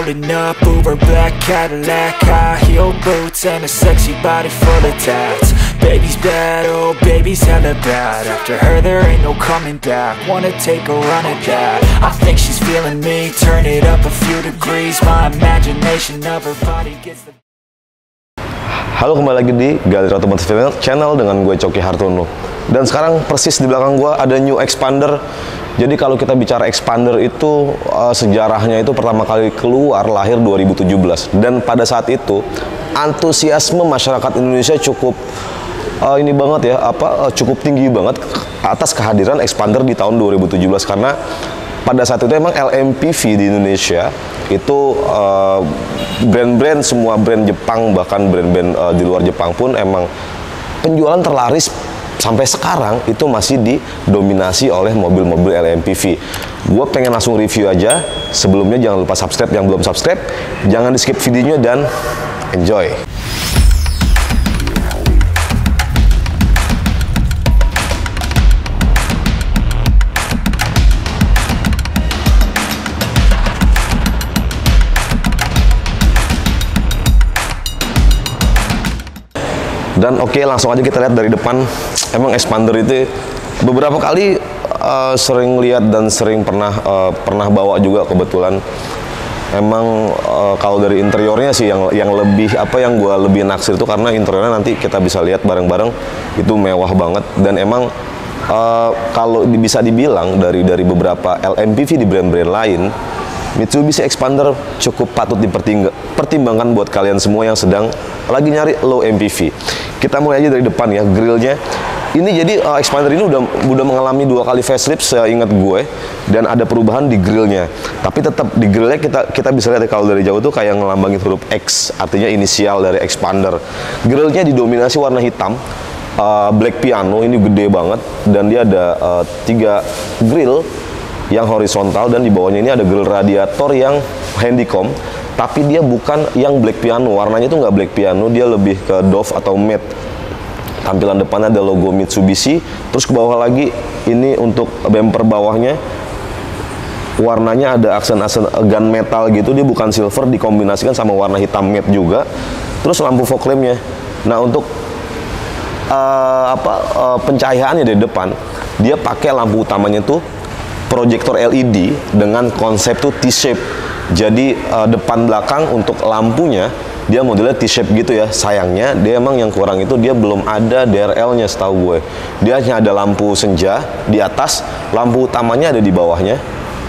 rolling up, Uber black Cadillac, high heel boots and a sexy body full of tats. Baby's bad, oh baby's hella bad. After her there ain't no coming back. Wanna take a run at that. I think she's feeling me. Turn it up a few degrees. My imagination of her body gets the... Halo, kembali lagi di Galeri Otomotif Channel dengan gue Coki Hartono. Dan sekarang persis di belakang gue ada new expander. Jadi kalau kita bicara expander itu sejarahnya itu pertama kali keluar lahir 2017. Dan pada saat itu antusiasme masyarakat Indonesia cukup ini banget ya, cukup tinggi banget atas kehadiran expander di tahun 2017, karena pada saat itu emang LMPV di Indonesia itu brand-brand, semua brand Jepang, bahkan brand-brand di luar Jepang pun emang penjualan terlaris sampai sekarang itu masih didominasi oleh mobil-mobil LMPV. Gue pengen langsung review aja. Sebelumnya jangan lupa subscribe yang belum subscribe, jangan di skip videonya dan enjoy. Dan oke, langsung aja kita lihat dari depan. Emang expander itu beberapa kali sering lihat dan sering pernah bawa juga kebetulan. Emang kalau dari interiornya sih yang lebih yang gue lebih naksir itu karena interiornya nanti kita bisa lihat bareng-bareng itu mewah banget. Dan emang kalau bisa dibilang dari beberapa LMPV di brand-brand lain, Mitsubishi Expander cukup patut dipertimbangkan buat kalian semua yang sedang lagi nyari low MPV. Kita mulai aja dari depan ya, grillnya. Ini jadi Expander ini udah mengalami 2 kali facelift seingat gue, dan ada perubahan di grillnya. Tapi tetap di grillnya kita bisa lihat kalau dari jauh tuh kayak ngelambangin huruf X, artinya inisial dari Expander. Grillnya didominasi warna hitam, black piano, ini gede banget, dan dia ada 3 grill yang horizontal, dan di bawahnya ini ada grill radiator yang handycom, tapi dia bukan yang black piano, warnanya itu nggak black piano, dia lebih ke doff atau matte. Tampilan depannya ada logo Mitsubishi, terus ke bawah lagi ini untuk bumper bawahnya warnanya ada aksen-aksen gunmetal gitu, dia bukan silver, dikombinasikan sama warna hitam matte juga. Terus lampu fog lampnya, nah untuk pencahayaannya dari depan dia pakai lampu utamanya tuh proyektor LED dengan konsep tuh T-shape. Jadi depan belakang untuk lampunya dia modelnya T-shape gitu ya. Sayangnya dia emang yang kurang itu dia belum ada DRL-nya setahu gue. Dia hanya ada lampu senja di atas, lampu utamanya ada di bawahnya.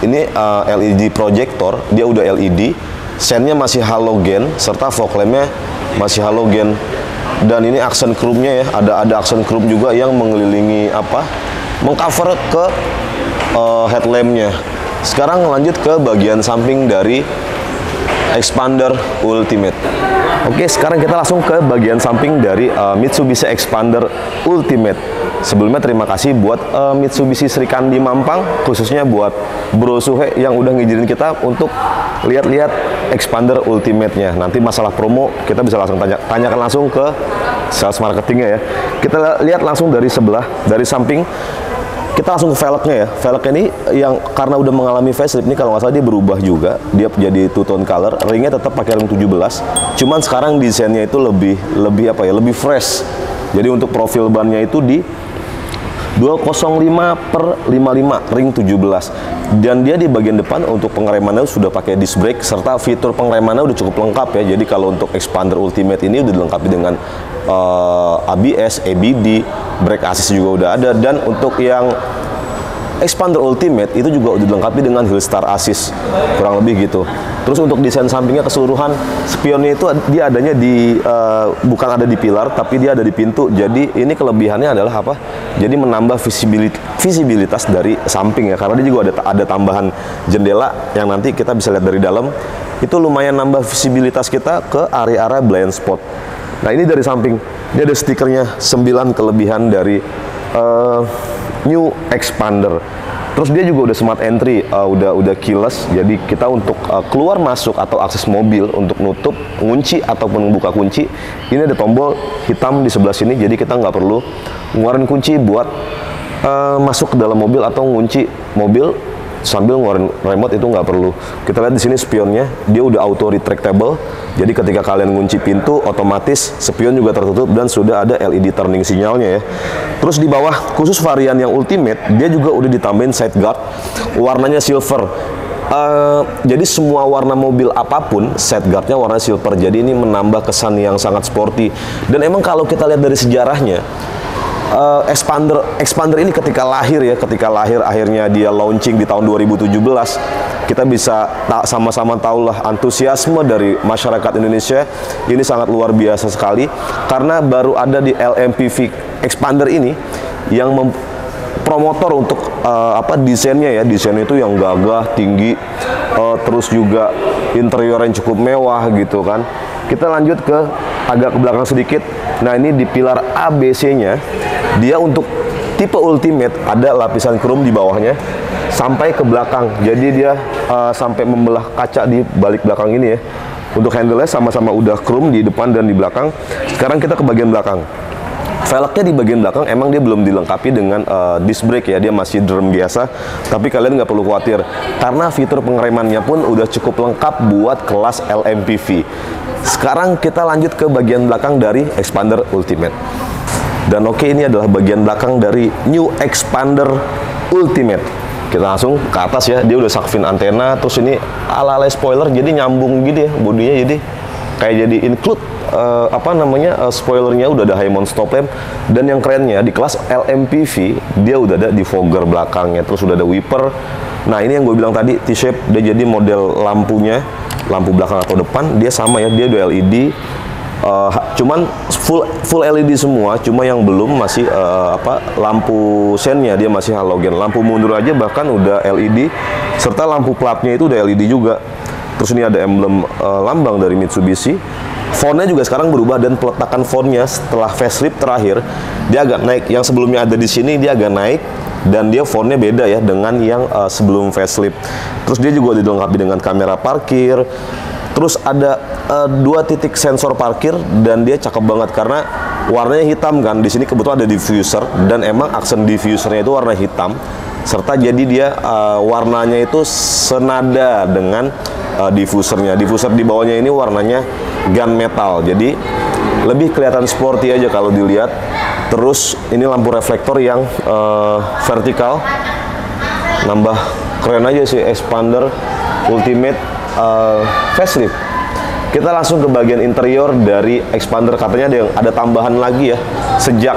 Ini LED proyektor, dia udah LED. Sennya masih halogen serta fog lamp-nya masih halogen. Dan ini aksen chrome-nya ya, ada aksen chrome juga yang mengelilingi mengcover ke headlamp-nya. Sekarang lanjut ke bagian samping dari Expander Ultimate. Oke, sekarang kita langsung ke bagian samping dari Mitsubishi Expander Ultimate. Sebelumnya terima kasih buat Mitsubishi Srikandi Mampang, khususnya buat Bro Suhe yang udah ngizinin kita untuk lihat-lihat Expander Ultimate-nya. Nanti masalah promo kita bisa langsung tanyakan langsung ke sales marketingnya ya. Kita lihat langsung dari sebelah, dari samping. Kita langsung ke velgnya ya. Velgnya ini yang karena udah mengalami facelift ini, kalau nggak salah dia berubah juga. Dia jadi two tone color. Ringnya tetap pakai ring 17. Cuman sekarang desainnya itu lebih fresh. Jadi untuk profil bannya itu di 205/55 ring 17. Dan dia di bagian depan untuk pengeremannya sudah pakai disc brake serta fitur pengeremannya udah cukup lengkap ya. Jadi kalau untuk Expander Ultimate ini udah dilengkapi dengan ABS, ABD, brake assist juga udah ada. Dan untuk yang Expander Ultimate itu juga udah dilengkapi dengan Hill Star Assist, kurang lebih gitu. Terus untuk desain sampingnya keseluruhan, spionnya itu dia adanya di bukan ada di pilar, tapi dia ada di pintu. Jadi ini kelebihannya adalah jadi menambah visibilitas dari samping ya, karena dia juga ada tambahan jendela yang nanti kita bisa lihat dari dalam. Itu lumayan nambah visibilitas kita ke area-area blind spot. Nah, ini dari samping dia ada stikernya 9 kelebihan dari new Expander. Terus dia juga udah smart entry, udah keyless. Jadi kita untuk keluar masuk atau akses mobil untuk nutup, kunci ataupun membuka kunci, ini ada tombol hitam di sebelah sini. Jadi kita nggak perlu ngeluarin kunci buat masuk ke dalam mobil atau ngunci mobil. sambil ngeluarin remote itu nggak perlu. Kita lihat di sini spionnya, dia udah auto retractable. Jadi ketika kalian ngunci pintu, otomatis spion juga tertutup dan sudah ada LED turning sinyalnya ya. Terus di bawah, khusus varian yang Ultimate, dia juga udah ditambahin side guard, warnanya silver. Jadi semua warna mobil apapun, side guardnya warna silver. Jadi ini menambah kesan yang sangat sporty. Dan emang kalau kita lihat dari sejarahnya, Expander ini ketika lahir akhirnya dia launching di tahun 2017, kita bisa sama-sama tahu lah antusiasme dari masyarakat Indonesia ini sangat luar biasa sekali, karena baru ada di LMPV Expander ini yang promotor untuk desainnya ya, desain itu yang gagah, tinggi, terus juga interior yang cukup mewah gitu kan. Kita lanjut ke agak ke belakang sedikit. Nah, ini di pilar ABC-nya, dia untuk tipe Ultimate ada lapisan chrome di bawahnya sampai ke belakang. Jadi dia sampai membelah kaca di balik belakang ini ya. Untuk handle-nya sama-sama udah chrome di depan dan di belakang. Sekarang kita ke bagian belakang. Velgnya di bagian belakang emang dia belum dilengkapi dengan disc brake ya, dia masih drum biasa. Tapi kalian nggak perlu khawatir karena fitur pengeremannya pun udah cukup lengkap buat kelas LMPV. Sekarang kita lanjut ke bagian belakang dari Expander Ultimate. Dan oke, ini adalah bagian belakang dari New Expander Ultimate. Kita langsung ke atas ya, dia udah sakfin antena, terus ini ala-ala spoiler jadi nyambung gitu ya bodinya, jadi kayak jadi include spoilernya udah ada high mount stop lamp. Dan yang kerennya di kelas LMPV dia udah ada defogger belakangnya, terus udah ada wiper. Nah, ini yang gue bilang tadi T-shape, dia jadi model lampunya, lampu belakang atau depan dia sama ya, dia udah LED. Cuman full LED semua, cuma yang belum masih lampu sennya dia masih halogen. Lampu mundur aja bahkan udah LED, serta lampu platnya itu udah LED juga. Terus ini ada emblem lambang dari Mitsubishi. Fontnya juga sekarang berubah, dan peletakan fontnya setelah facelift terakhir dia agak naik. Yang sebelumnya ada di sini dia agak naik, dan dia fontnya beda ya dengan yang sebelum facelift. Terus dia juga dilengkapi dengan kamera parkir. Terus ada 2 titik sensor parkir, dan dia cakep banget karena warnanya hitam kan. Di sini kebetulan ada diffuser, dan emang aksen diffusernya itu warna hitam, serta jadi dia warnanya itu senada dengan diffusernya. Diffuser di bawahnya ini warnanya gunmetal, jadi lebih kelihatan sporty aja kalau dilihat. Terus ini lampu reflektor yang vertikal, nambah keren aja sih Expander Ultimate facelift. Kita langsung ke bagian interior dari Expander. Katanya ada tambahan lagi ya, sejak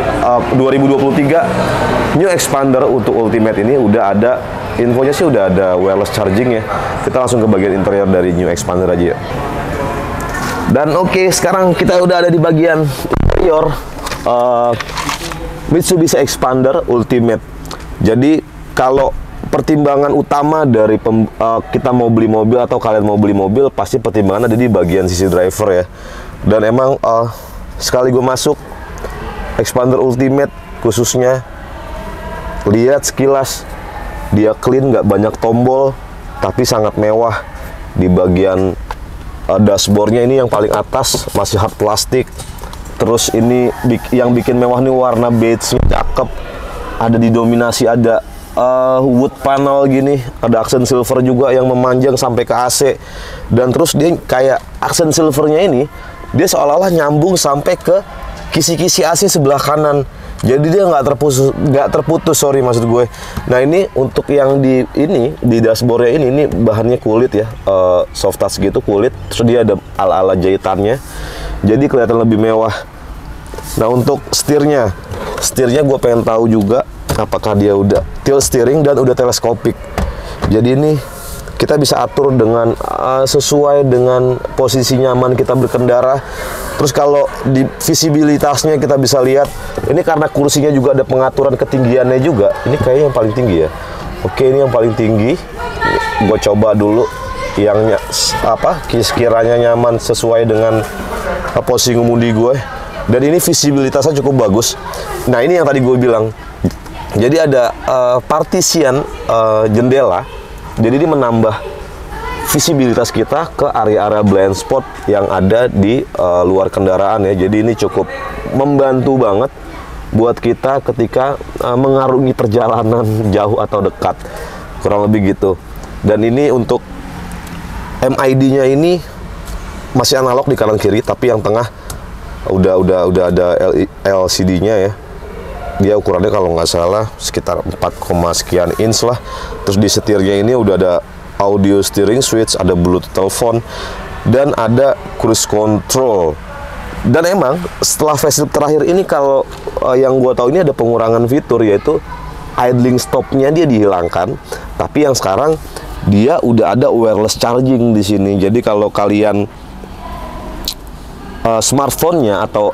2023 New Expander untuk Ultimate ini udah ada infonya sih, udah ada wireless charging ya. Kita langsung ke bagian interior dari New Expander aja ya. Dan oke, sekarang kita udah ada di bagian interior Mitsubishi Expander Ultimate. Jadi kalau pertimbangan utama dari kita mau beli mobil atau kalian mau beli mobil, pasti pertimbangan ada di bagian sisi driver ya. Dan emang sekali gue masuk Expander Ultimate khususnya, lihat sekilas dia clean, nggak banyak tombol, tapi sangat mewah. Di bagian dashboardnya ini yang paling atas masih hard plastik. Terus ini yang bikin mewah nih warna beige-nya cakep. Ada didominasi, ada wood panel gini, ada aksen silver juga yang memanjang sampai ke AC. Dan terus dia kayak aksen silvernya ini dia seolah-olah nyambung sampai ke kisi-kisi AC sebelah kanan. Jadi dia nggak terputus, sorry maksud gue. Nah, ini untuk yang di dashboardnya ini bahannya kulit ya, soft touch gitu, kulit. Terus dia ada ala-ala jahitannya, jadi kelihatan lebih mewah. Nah, untuk setirnya gue pengen tahu juga apakah dia udah tilt steering dan udah teleskopik. Jadi ini kita bisa atur dengan sesuai dengan posisi nyaman kita berkendara. Terus kalau di visibilitasnya kita bisa lihat, ini karena kursinya juga ada pengaturan ketinggiannya juga. Ini kayaknya yang paling tinggi ya. Oke, ini yang paling tinggi. Gue coba dulu yang sekiranya nyaman sesuai dengan posisi ngemudi gue. Dan ini visibilitasnya cukup bagus. Nah, ini yang tadi gue bilang. Jadi ada partisian jendela. Jadi ini menambah visibilitas kita ke area-area blind spot yang ada di luar kendaraan ya. Jadi ini cukup membantu banget buat kita ketika mengarungi perjalanan jauh atau dekat. kurang lebih gitu. Dan ini untuk MID-nya ini masih analog di kanan kiri, tapi yang tengah udah ada LCD-nya ya. Dia ukurannya kalau nggak salah sekitar 4, sekian inch lah. Terus di setirnya ini udah ada audio steering switch, ada Bluetooth telepon, dan ada cruise control. Dan emang setelah facelift terakhir ini, kalau yang gua tahu ini ada pengurangan fitur, yaitu idling stopnya dia dihilangkan. Tapi yang sekarang dia udah ada wireless charging di sini. Jadi kalau kalian smartphone-nya atau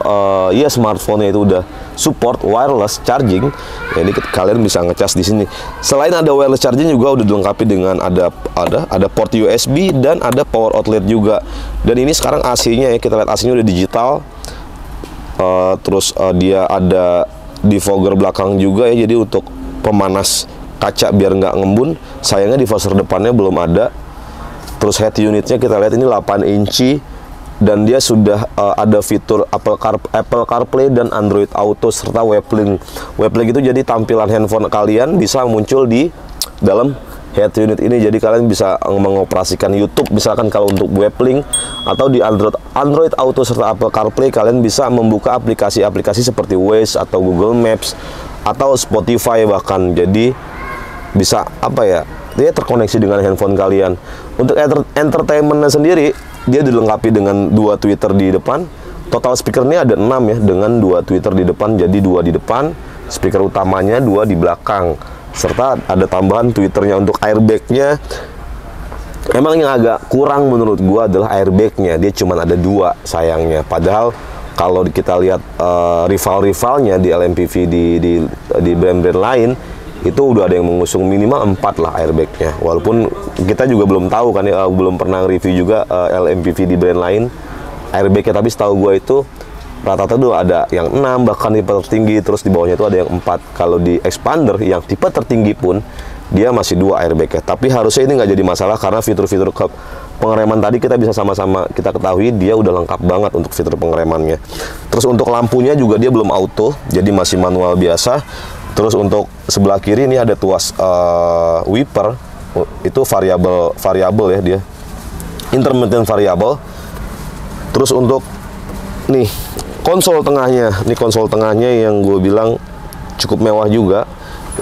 smartphone-nya itu udah support wireless charging, ya ini kalian bisa ngecas di sini. Selain ada wireless charging juga udah dilengkapi dengan ada port USB dan ada power outlet juga. Dan ini sekarang AC-nya ya, kita lihat AC-nya udah digital. Terus dia ada defogger belakang juga ya, jadi untuk pemanas kaca biar nggak ngembun. Sayangnya diffuser depannya belum ada. Terus head unitnya kita lihat ini 8 inci, dan dia sudah ada fitur Apple CarPlay dan Android Auto serta WebLink. WebLink itu jadi tampilan handphone kalian bisa muncul di dalam head unit ini. Jadi kalian bisa mengoperasikan YouTube misalkan kalau untuk WebLink, atau di Android Auto serta Apple CarPlay kalian bisa membuka aplikasi-aplikasi seperti Waze atau Google Maps atau Spotify bahkan. Jadi bisa apa ya, dia terkoneksi dengan handphone kalian. Untuk entertainmentnya sendiri, dia dilengkapi dengan 2 tweeter di depan. Total speakernya ada 6 ya, dengan 2 tweeter di depan, jadi 2 di depan, speaker utamanya 2 di belakang, serta ada tambahan tweeternya. Untuk airbagnya, emang yang agak kurang menurut gua adalah airbagnya, dia cuma ada 2 sayangnya. Padahal kalau kita lihat rival-rivalnya di LMPV di brand-brand lain, itu udah ada yang mengusung minimal 4 lah airbagnya. Walaupun kita juga belum tahu kan ya, belum pernah review juga LMPV di brand lain airbagnya, tapi setahu gue itu rata-rata tuh ada yang 6 bahkan tipe tertinggi, terus di bawahnya itu ada yang 4. Kalau di Expander yang tipe tertinggi pun dia masih 2 airbagnya. Tapi harusnya ini nggak jadi masalah karena fitur-fitur pengereman tadi kita bisa sama-sama kita ketahui dia udah lengkap banget untuk fitur pengeremannya. Terus untuk lampunya juga dia belum auto, jadi masih manual biasa. Terus untuk sebelah kiri ini ada tuas wiper, itu variabel ya dia, intermittent variable. Terus untuk nih konsol tengahnya, yang gue bilang cukup mewah juga.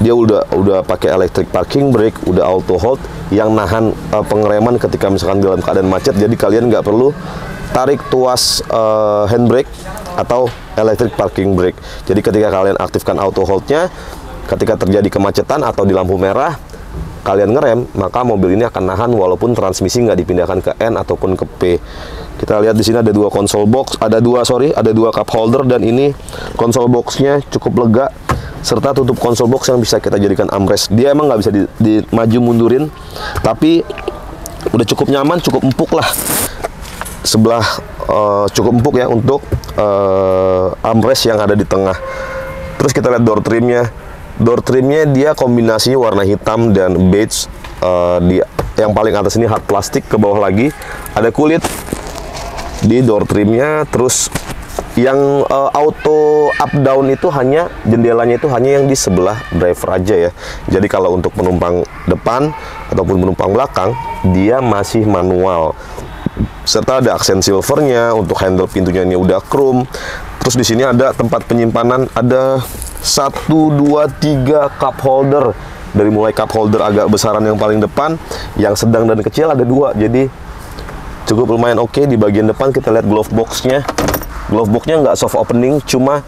Dia udah pakai electric parking brake, udah auto hold yang nahan pengereman ketika misalkan dalam keadaan macet. Jadi kalian nggak perlu tarik tuas handbrake atau electric parking brake. Jadi ketika kalian aktifkan auto hold-nya, ketika terjadi kemacetan atau di lampu merah, kalian ngerem, maka mobil ini akan nahan walaupun transmisi nggak dipindahkan ke N ataupun ke P. Kita lihat di sini ada 2 console box, ada 2 cup holder, dan ini console box-nya cukup lega serta tutup console box yang bisa kita jadikan armrest. Dia emang nggak bisa di maju mundurin, tapi udah cukup nyaman, cukup empuk lah. Sebelah cukup empuk ya untuk armrest yang ada di tengah. Terus kita lihat door trimnya. Door trimnya dia kombinasinya warna hitam dan beige. Di yang paling atas ini hard plastik, ke bawah lagi ada kulit di door trimnya. Terus yang auto up down itu hanya jendelanya itu hanya yang di sebelah driver aja ya. Jadi kalau untuk penumpang depan ataupun penumpang belakang dia masih manual. Serta ada aksen silvernya, untuk handle pintunya ini udah chrome. Terus di sini ada tempat penyimpanan, ada 1, 2, 3 cup holder. Dari mulai cup holder agak besaran yang paling depan, yang sedang dan kecil ada 2. Jadi cukup lumayan oke. Di bagian depan kita lihat glove box-nya. Glove box-nya nggak soft opening, cuma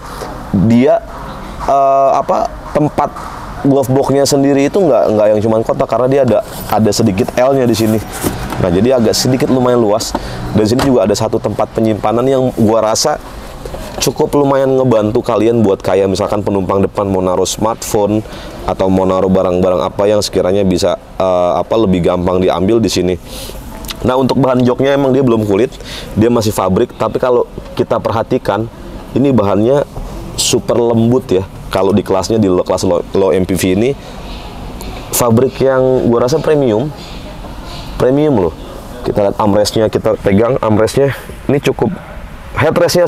dia tempat glove box-nya sendiri itu nggak yang cuma kotak, karena dia ada sedikit L-nya di sini. Nah, jadi agak sedikit lumayan luas. Dan sini juga ada 1 tempat penyimpanan yang gua rasa cukup lumayan ngebantu kalian buat kayak misalkan penumpang depan mau naruh smartphone atau mau naruh barang-barang apa yang sekiranya bisa lebih gampang diambil di sini. Nah, untuk bahan joknya emang dia belum kulit, dia masih fabrik, tapi kalau kita perhatikan ini bahannya super lembut ya. Kalau di kelasnya, di kelas low MPV ini fabrik yang gua rasa premium loh. Kita lihat armrestnya, kita pegang armrestnya, ini cukup headrestnya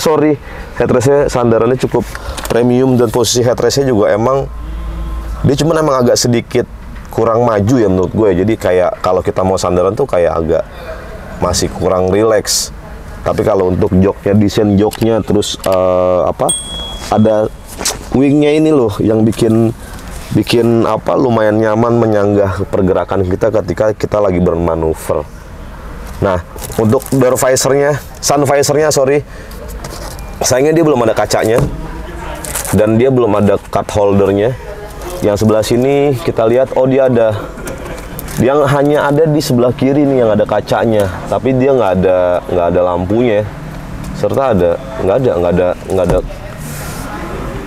sandarannya cukup premium, dan posisi headrestnya juga emang dia cuman emang agak sedikit kurang maju ya menurut gue. Jadi kayak kalau kita mau sandaran tuh kayak agak masih kurang rileks. Tapi kalau untuk joknya, desain joknya, terus ada wingnya ini loh yang bikin lumayan nyaman menyanggah pergerakan kita ketika kita lagi bermanuver. Nah, untuk door visornya, sun visornya sayangnya dia belum ada kacanya dan dia belum ada cup holdernya. Yang sebelah sini kita lihat, oh dia ada, dia hanya ada di sebelah kiri nih yang ada kacanya, tapi dia nggak ada lampunya, serta nggak ada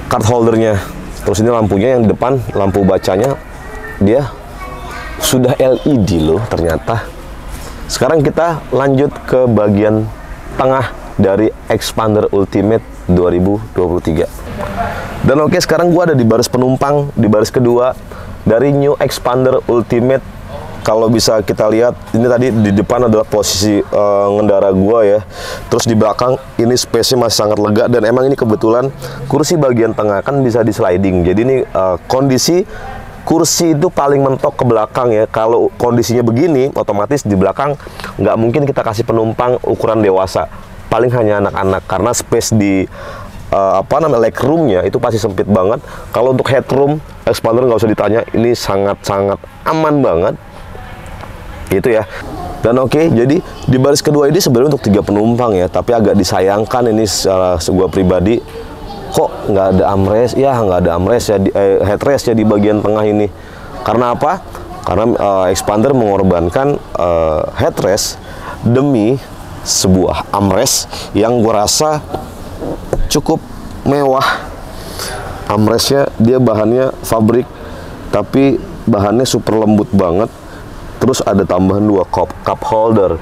card holdernya. Terus ini lampunya yang di depan, lampu bacanya dia sudah LED loh ternyata. Sekarang kita lanjut ke bagian tengah dari Xpander Ultimate 2023. Dan oke, sekarang gua ada di baris penumpang, di baris kedua dari New Xpander Ultimate. Kalau bisa kita lihat, ini tadi di depan adalah posisi ngendara gua ya. Terus di belakang ini space-nya masih sangat lega, dan emang ini kebetulan kursi bagian tengah kan bisa di sliding. Jadi ini kondisi kursi itu paling mentok ke belakang ya. Kalau kondisinya begini, otomatis di belakang nggak mungkin kita kasih penumpang ukuran dewasa. Paling hanya anak-anak, karena space di legroomnya itu pasti sempit banget. Kalau untuk headroom, Xpander nggak usah ditanya, ini sangat-sangat aman banget gitu ya. Dan oke, jadi di baris kedua ini sebenarnya untuk 3 penumpang ya, tapi agak disayangkan ini sebuah pribadi, kok nggak ada armrest ya, headrest ya di bagian tengah ini. Karena apa? Karena Xpander mengorbankan headrest demi sebuah armrest yang gue rasa cukup mewah. Armrestnya dia bahannya fabrik, tapi bahannya super lembut banget. Terus ada tambahan 2 cup holder.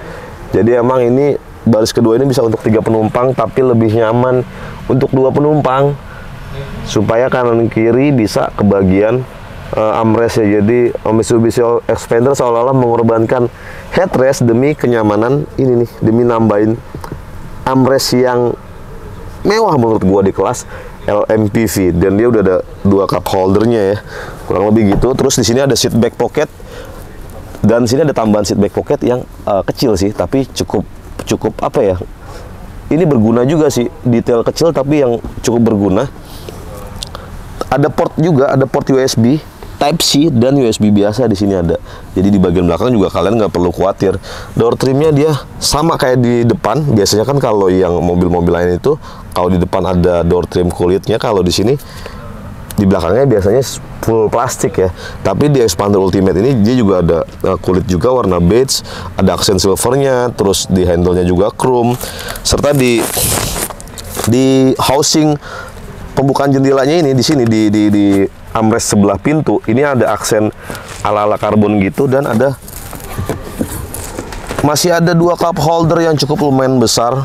Jadi emang ini baris kedua ini bisa untuk 3 penumpang, tapi lebih nyaman untuk 2 penumpang supaya kanan kiri bisa kebagian armrest ya. Jadi Mitsubishi Xpander seolah-olah mengorbankan headrest demi kenyamanan ini nih, demi nambahin armrest yang mewah menurut gua di kelas LMPV. Dan dia udah ada 2 cup holdernya ya, kurang lebih gitu. Terus di sini ada seat back pocket, dan sini ada tambahan seat back pocket yang kecil sih, tapi cukup apa ya, ini berguna juga sih, detail kecil tapi yang cukup berguna. Ada port juga, ada port USB Type-C dan USB biasa di sini ada. Jadi di bagian belakang juga kalian nggak perlu khawatir. Door trimnya dia sama kayak di depan. Biasanya kan kalau yang mobil-mobil lain itu, kalau di depan ada door trim kulitnya, kalau di sini di belakangnya biasanya full plastik ya. Tapi di Xpander Ultimate ini dia juga ada kulit juga warna beige, ada aksen silvernya, terus di handle-nya juga chrome, serta di housing pembukaan jendelanya ini di sini di armrest sebelah pintu ini ada aksen ala-ala karbon gitu, dan masih ada 2 cup holder yang cukup lumayan besar.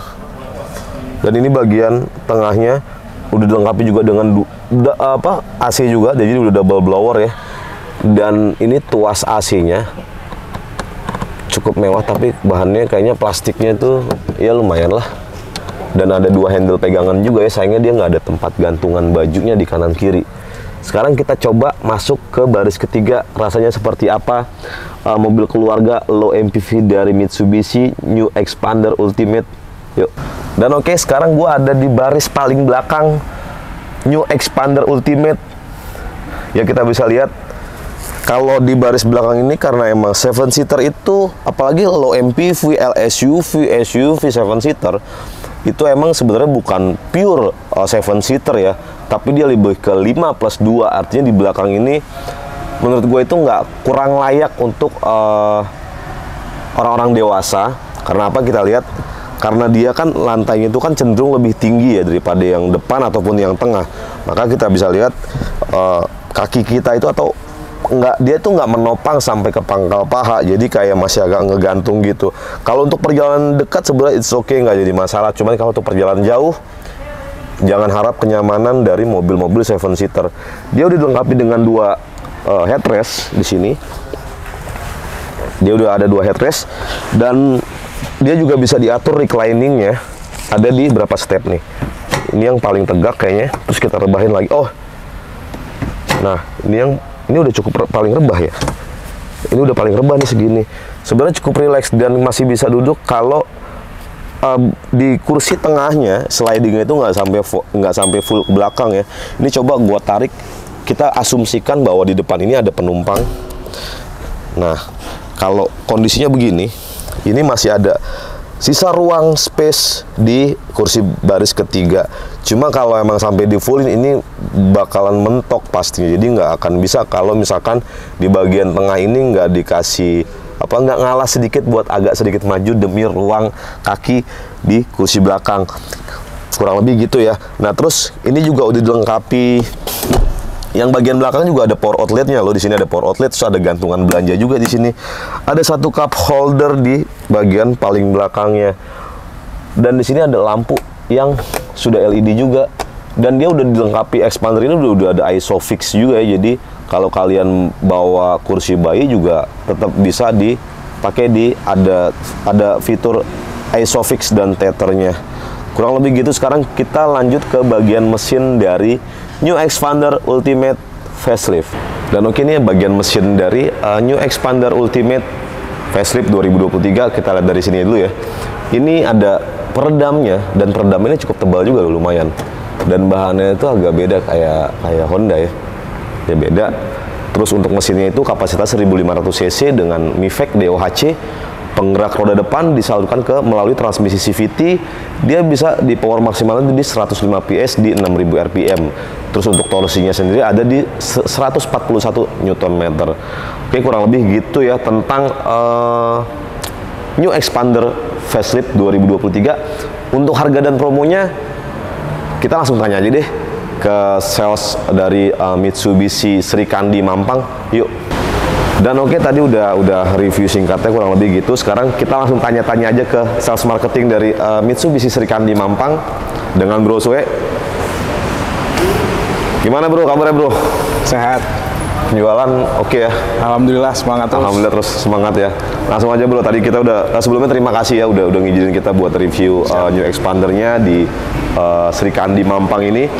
Dan ini bagian tengahnya udah dilengkapi juga dengan AC juga, jadi udah double blower ya. Dan ini tuas AC-nya cukup mewah, tapi bahannya kayaknya plastiknya tuh ya lumayan lah. Dan ada 2 handle pegangan juga ya, sayangnya dia nggak ada tempat gantungan bajunya di kanan kiri. Sekarang kita coba masuk ke baris ketiga, rasanya seperti apa mobil keluarga low MPV dari Mitsubishi New Xpander Ultimate. Yuk. Dan oke, sekarang gua ada di baris paling belakang New Xpander Ultimate. Ya, kita bisa lihat kalau di baris belakang ini, karena emang 7-seater itu, apalagi low MPV, LSUV, SUV 7-seater, itu emang sebenarnya bukan pure 7-seater ya, tapi dia lebih ke 5+2. Artinya di belakang ini menurut gue itu kurang layak untuk orang-orang dewasa. Karena apa? Kita lihat, karena dia kan lantainya itu kan cenderung lebih tinggi ya daripada yang depan ataupun yang tengah. Maka kita bisa lihat kaki kita itu, atau dia tuh nggak menopang sampai ke pangkal paha, jadi kayak masih agak ngegantung gitu. Kalau untuk perjalanan dekat sebenarnya it's okay, nggak jadi masalah. Cuman kalau untuk perjalanan jauh, jangan harap kenyamanan dari mobil-mobil 7-seater. Dia udah dilengkapi dengan 2 headrest di sini. Dia udah ada 2 headrest, dan dia juga bisa diatur recliningnya. Ada di berapa step nih. Ini yang paling tegak kayaknya. Terus kita rebahin lagi. Oh, nah ini udah cukup paling rebah ya. Ini udah paling rebah nih segini. Sebenarnya cukup rileks dan masih bisa duduk kalau di kursi tengahnya slidingnya itu nggak sampai full ke belakang ya. Ini coba gua tarik, kita asumsikan bahwa di depan ini ada penumpang. Nah, kalau kondisinya begini, ini masih ada sisa ruang space di kursi baris ketiga. Cuma kalau emang sampai di fullin ini bakalan mentok pastinya. Jadi nggak akan bisa kalau misalkan di bagian tengah ini nggak dikasih nggak ngalah sedikit buat agak sedikit maju demi ruang kaki di kursi belakang. Kurang lebih gitu ya. Nah, terus ini juga udah dilengkapi. Yang bagian belakang juga ada power outletnya loh. Di sini ada power outlet, terus ada gantungan belanja juga di sini. Ada satu cup holder di bagian paling belakangnya. Dan di sini ada lampu yang sudah LED juga. Dan dia udah dilengkapi expander ini udah ada ISOFIX juga ya. Jadi kalau kalian bawa kursi bayi juga tetap bisa dipakai ada fitur ISOFIX dan tethernya. Kurang lebih gitu. Sekarang kita lanjut ke bagian mesin dari New Xpander Ultimate Facelift. Dan oke, ini bagian mesin dari New Xpander Ultimate Facelift 2023. Kita lihat dari sini dulu ya. Ini ada peredamnya, dan peredamnya ini cukup tebal juga loh, lumayan. Dan bahannya itu agak beda kayak Honda ya. Ya beda. Terus untuk mesinnya itu kapasitas 1500 cc dengan Mifec DOHC. Penggerak roda depan disalurkan melalui transmisi CVT. Dia bisa di power maksimalnya di 105 PS di 6000 rpm. Terus untuk torsinya sendiri ada di 141 Nm. Oke, kurang lebih gitu ya tentang New Xpander Facelift 2023. Untuk harga dan promonya kita langsung tanya aja deh ke sales dari Mitsubishi Srikandi Mampang. Yuk. Dan oke, tadi udah review singkatnya kurang lebih gitu. Sekarang kita langsung tanya-tanya aja ke sales marketing dari Mitsubishi Srikandi Mampang dengan Bro Sue. Gimana bro, kabarnya bro? Sehat. Jualan oke ya? Alhamdulillah, semangat terus. Alhamdulillah terus semangat ya. Langsung aja bro, tadi kita sebelumnya terima kasih ya udah ngizinin kita buat review New Xpandernya di Srikandi Mampang ini.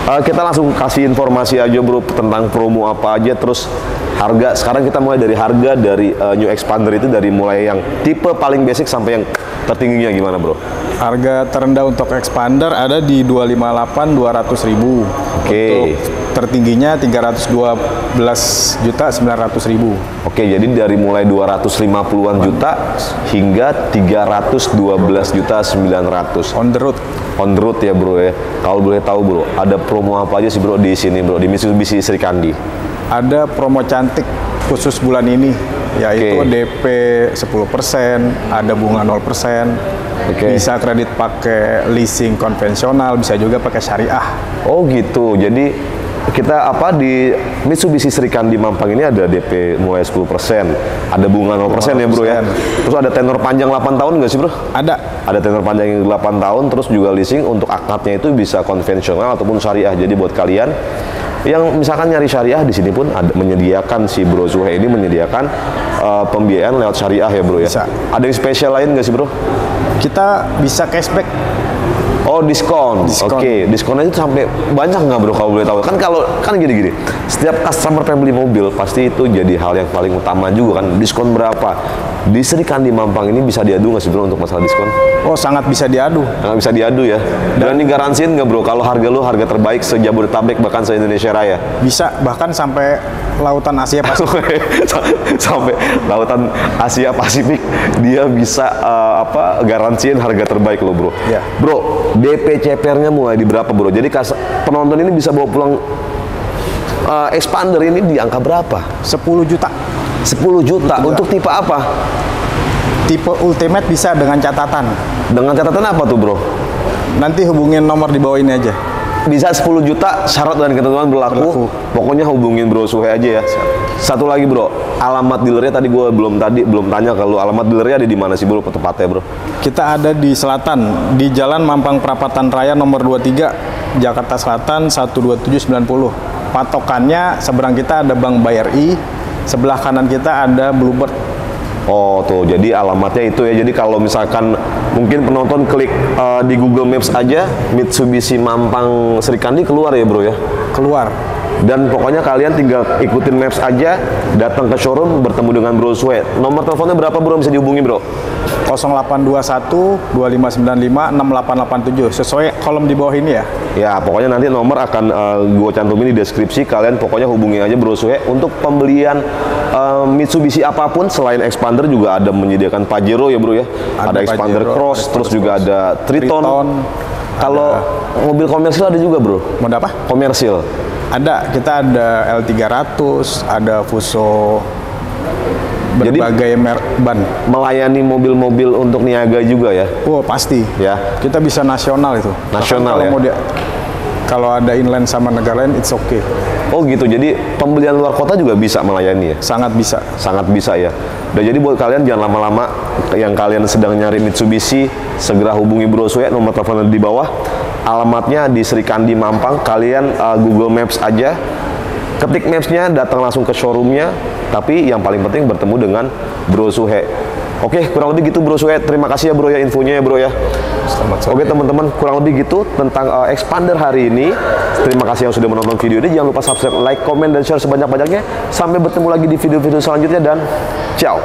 Kita langsung kasih informasi aja bro tentang promo apa aja, terus harga. Sekarang kita mulai dari harga dari New Xpander itu, dari mulai yang tipe paling basic sampai yang tertingginya gimana bro? Harga terendah untuk Xpander ada di 258 200.000. Oke. Untuk tertingginya 312.900.000. Oke, jadi dari mulai 250-an juta hingga 312.900.000. On the road. On the road ya bro ya. Kalau boleh tahu bro, ada promo apa aja sih bro di sini bro, di Mitsubishi Srikandi? Ada promo cantik khusus bulan ini, yaitu DP 10%, ada bunga 0%. Bisa kredit pakai leasing konvensional, bisa juga pakai syariah. Oh gitu. Jadi kita di Mitsubishi Srikandi Mampang ini ada DP mulai 10%, ada bunga 0% ya bro ya. Terus ada tenor panjang 8 tahun nggak sih bro? Ada tenor panjang 8 tahun, terus juga leasing. Untuk akadnya itu bisa konvensional ataupun syariah. Jadi buat kalian yang misalkan nyari syariah, di sini pun menyediakan, si Bro Zuhe ini menyediakan pembiayaan lewat syariah ya bro ya. Bisa. Ada yang spesial lain nggak sih bro? Kita bisa cashback. Oh, diskon. Oke, diskonnya itu sampai banyak nggak bro kalau boleh tahu? Kan gini-gini, setiap customer pengen beli mobil pasti itu jadi hal yang paling utama juga kan, diskon berapa? Di Srikandi Mampang ini bisa diadu nggak sih bro untuk masalah diskon? Oh, sangat bisa diadu. Sangat bisa diadu ya. Dan digaransiin nggak bro kalau harga lu harga terbaik se-Jabodetabek bahkan se-Indonesia Raya? Bisa, bahkan sampai lautan Asia Pasifik. Sampai lautan Asia Pasifik dia bisa garansiin harga terbaik lo bro. Ya. Bro, DP CPR-nya mulai di berapa bro? Jadi penonton ini bisa bawa pulang Xpander ini di angka berapa? 10 juta. 10 juta. Untuk tipe apa? Tipe Ultimate bisa dengan catatan. Dengan catatan apa tuh bro? Nanti hubungin nomor di bawah ini aja. Bisa 10 juta, syarat dan ketentuan berlaku. Pokoknya hubungin Bro Suhe aja ya. Satu lagi bro, alamat dealernya tadi gue belum tanya kalau alamat dealernya ada di mana sih bro tepatnya bro? Kita ada di selatan, di Jalan Mampang Perapatan Raya nomor 23, Jakarta Selatan 12790. Patokannya seberang kita ada Bank BRI, sebelah kanan kita ada Bluebird. Oh tuh, jadi alamatnya itu ya. Jadi kalau misalkan mungkin penonton klik di Google Maps aja Mitsubishi Mampang Srikandi keluar ya bro ya? Keluar. Dan pokoknya kalian tinggal ikutin maps aja, datang ke showroom, bertemu dengan Bro Suhe. Nomor teleponnya berapa bro, bisa dihubungi bro? 0821 2595 6887 sesuai kolom di bawah ini ya. Ya, pokoknya nanti nomor akan gue cantumin di deskripsi. Kalian pokoknya hubungi aja Bro Suhe untuk pembelian Mitsubishi apapun. Selain expander juga ada menyediakan Pajero ya bro ya. Ada expander Pajero, cross, ada terus cross. juga ada Triton. Kalau mobil komersil ada juga bro. Mau apa? Komersil. Ada, kita ada L300, ada Fuso, Jadi berbagai ban. melayani mobil-mobil untuk niaga juga ya. Oh pasti. Ya. Kita bisa nasional itu. Nasional Bahkan ya? Kalau ada inline sama negara lain, it's okay. Oh gitu. Jadi pembelian luar kota juga bisa melayani ya. Sangat bisa. Sangat bisa ya. Dan jadi buat kalian jangan lama-lama, yang kalian sedang nyari Mitsubishi, segera hubungi Bro Suhe, nomor teleponnya di bawah. Alamatnya di Sri Kandi Mampang. Kalian Google Maps aja, ketik Maps-nya, datang langsung ke showroomnya. Tapi yang paling penting bertemu dengan Bro Suhe. Oke, kurang lebih gitu Bro Suhe. Terima kasih ya bro ya infonya ya bro ya. Selamat sore. Oke teman-teman, kurang lebih gitu tentang expander hari ini. Terima kasih yang sudah menonton video ini. Jangan lupa subscribe, like, komen, dan share sebanyak-banyaknya. Sampai bertemu lagi di video-video selanjutnya dan ciao.